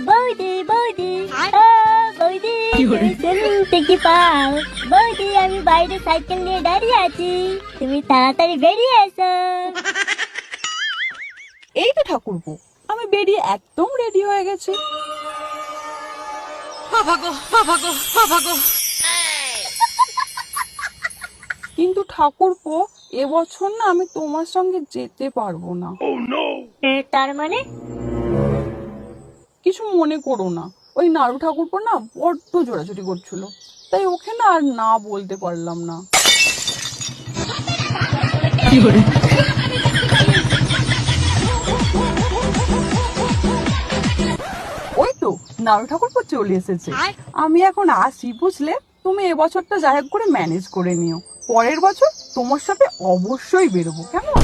বৌদি বৌদি বৌদি দেখি পাও বৌদি, আমি বাইরে সাইকেল নিয়ে দাঁড়িয়ে আছি, তুমি তাড়াতাড়ি বেরিয়ে এসো। এই তো ঠাকুরপো, আমি বেরিয়ে একদম রেডি হয়ে গেছি। কিন্তু ঠাকুরপো, এবছর না আমি তোমার সঙ্গে যেতে পারবো না। তার মানে? কিছু মনে করো না, ওই নাড়ু ঠাকুরপো না বড্ড জোরাজুরি করছিল, তাই ওকে না আর না বলতে পারলাম না। ওই তো নাড়ু ঠাকুরপো চলে এসেছে। আমি এখন আসি, বুঝলে? তুমি এবছরটা যাই হোক করে ম্যানেজ করে নিও, পরের বছর তোমার সাথে অবশ্যই বেরোবো, কেমন?